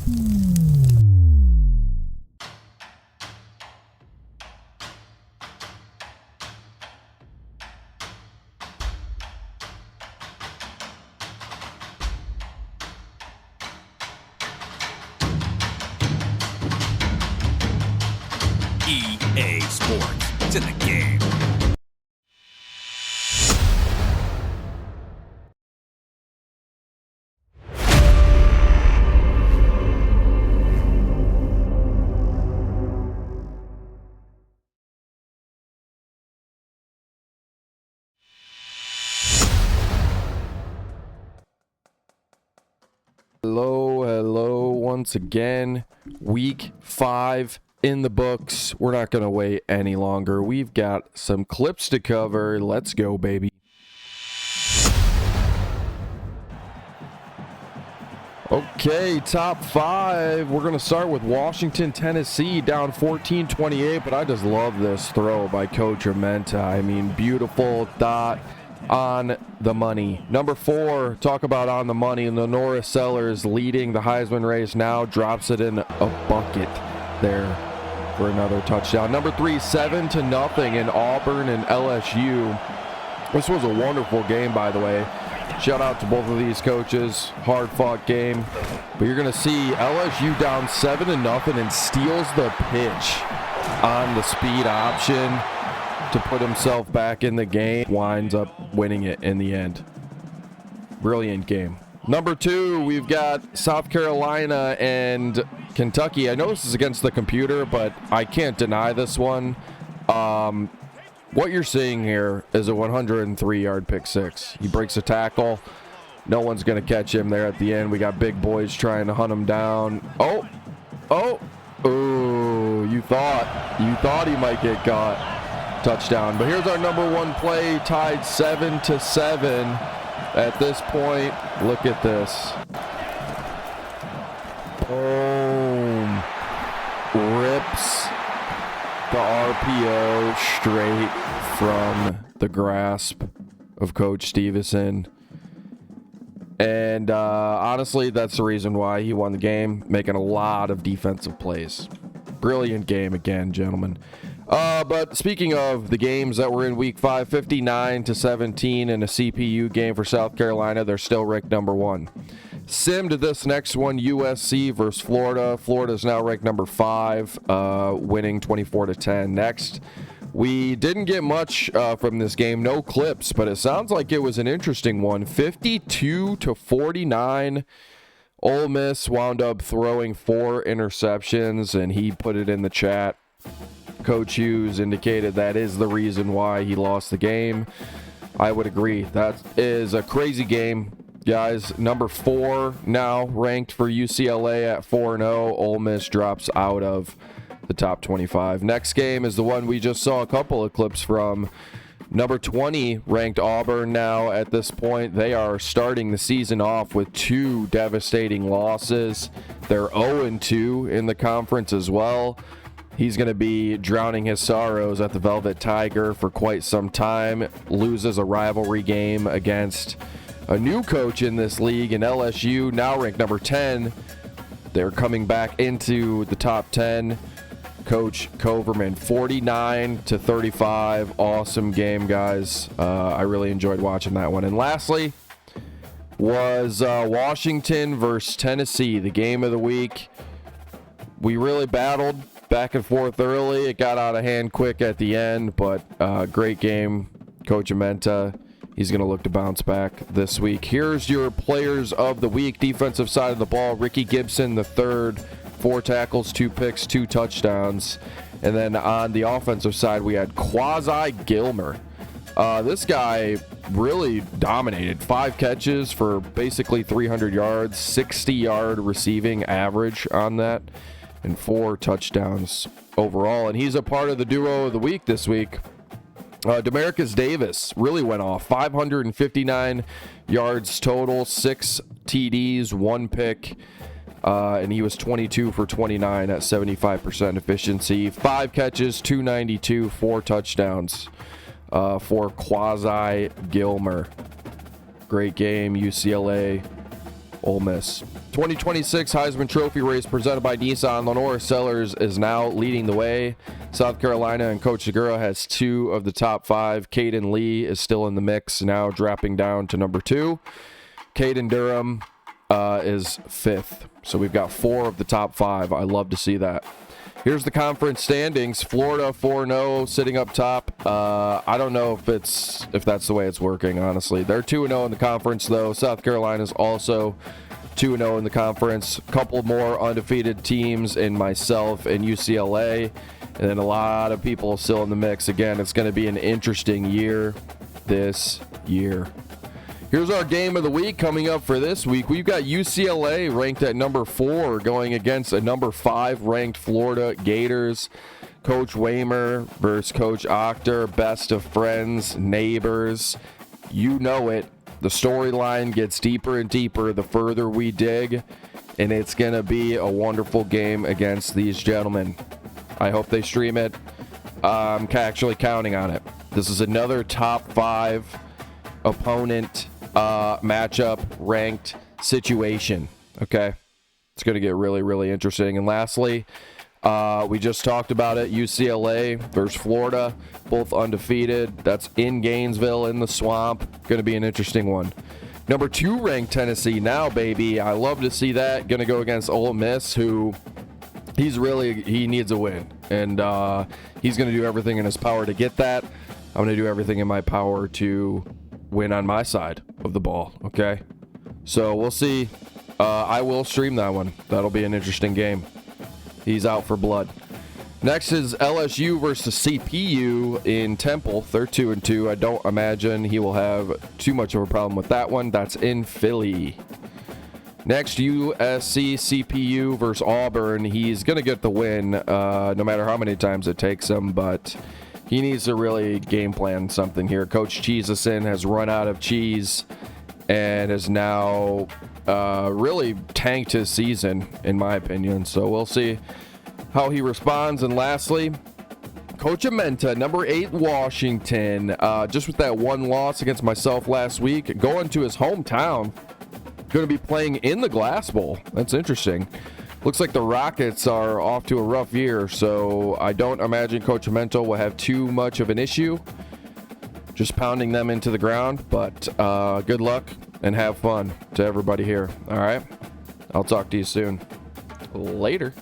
EA Sports. It's in the game. Hello once again. Week 5 in the books. We're not going to wait any longer. We've got some clips to cover. Let's go, baby. Okay, top 5. We're going to start with Washington, Tennessee, down 14-28, but I just love this throw by Coach Armenta. I mean, beautiful dot on the money. Number 4, talk about on the money. Lenora Sellers leading the Heisman race now, drops it in a bucket there for another touchdown. Number 3, 7-0 in Auburn and LSU. This was a wonderful game, by the way. Shout out to both of these coaches. Hard fought game. But you're going to see LSU down 7-0 and steals the pitch on the speed option to put himself back in the game. Winds up winning it in the end. Brilliant game. Number 2, we've got South Carolina and Kentucky. I know this is against the computer, but I can't deny this one. What you're seeing here is a 103-yard pick six. He breaks a tackle. No one's going to catch him there at the end. We got big boys trying to hunt him down. Oh, you thought he might get caught. Touchdown. But here's our number 1 play, tied 7-7 at this point. Look at this. Boom. Rips the RPO straight from the grasp of Coach Stevenson. And honestly, that's the reason why he won the game, making a lot of defensive plays. Brilliant game again, gentlemen. But speaking of the games that were in week 5, 59-17 in a CPU game for South Carolina, they're still ranked number 1. Sim to this next one, USC versus Florida. Florida's now ranked number 5, winning 24-10. Next, we didn't get much from this game, no clips, but it sounds like it was an interesting one. 52-49. Ole Miss wound up throwing 4 interceptions, and he put it in the chat. Coach Hughes indicated that is the reason why he lost the game. I would agree. That is a crazy game, guys. Number 4 now ranked for UCLA at 4-0. Ole Miss drops out of the top 25. Next game is the one we just saw a couple of clips from. Number 20 ranked Auburn now at this point. They are starting the season off with 2 devastating losses. They're 0-2 in the conference as well. He's going to be drowning his sorrows at the Velvet Tiger for quite some time. Loses a rivalry game against a new coach in this league in LSU, now ranked number 10. They're coming back into the top 10. Coach Coverman, 49-35. Awesome game, guys. I really enjoyed watching that one. And lastly was Washington versus Tennessee, the game of the week. We really battled back and forth early. It got out of hand quick at the end, but great game. Coach Armenta, he's going to look to bounce back this week. Here's your players of the week. Defensive side of the ball, Ricky Gibson, the third. 4 tackles, 2 picks, 2 touchdowns. And then on the offensive side, we had Quasi Gilmer. This guy really dominated. 5 catches for basically 300 yards, 60-yard receiving average on that, and 4 touchdowns overall. And he's a part of the duo of the week this week. Demarcus Davis really went off. 559 yards total, 6 TDs, 1 pick. And he was 22 for 29 at 75% efficiency. 5 catches, 292, 4 touchdowns for Quasi Gilmer. Great game. UCLA Ole Miss. 2026 Heisman Trophy race presented by Nissan. Lenore Sellers is now leading the way. South Carolina and Coach Segura has 2 of the top 5. Caden Lee is still in the mix, now dropping down to number 2. Caden Durham is 5th. So we've got 4 of the top 5. I love to see that. Here's the conference standings. Florida 4-0 sitting up top. I don't know if that's the way it's working, honestly. They're 2-0 in the conference, though. South Carolina's also 2-0 in the conference. A couple more undefeated teams in myself and UCLA. And then a lot of people still in the mix. Again, it's going to be an interesting year this year. Here's our game of the week coming up for this week. We've got UCLA ranked at number 4 going against a number 5 ranked Florida Gators. Coach Waymer versus Coach Octor, best of friends, neighbors. You know it. The storyline gets deeper and deeper the further we dig, and it's going to be a wonderful game against these gentlemen. I hope they stream it. I'm actually counting on it. This is another top 5 opponent matchup ranked situation. Okay, it's going to get really, really interesting. And lastly, we just talked about it, UCLA versus Florida, both undefeated. That's in Gainesville in the swamp. Going to be an interesting one. Number 2 ranked Tennessee now, baby. I love to see that. Going to go against Ole Miss, who he needs a win, and he's going to do everything in his power to get that. I'm going to do everything in my power to win on my side of the ball. Okay, so we'll see. I will stream that one. That'll be an interesting game. He's out for blood. Next is LSU versus CPU in Temple. They're 2-2. I don't imagine he will have too much of a problem with that one. That's in Philly. Next, USC CPU versus Auburn. He's going to get the win no matter how many times it takes him, but he needs to really game plan something here. Coach Cheesison has run out of cheese and has now really tanked his season, in my opinion. So we'll see how he responds. And lastly, Coach Amenta, number 8 Washington, just with that one loss against myself last week, going to his hometown, going to be playing in the Glass Bowl. That's interesting. Looks like the Rockets are off to a rough year, so I don't imagine Coach Amenta will have too much of an issue just pounding them into the ground. But good luck and have fun to everybody here. All right, I'll talk to you soon. Later.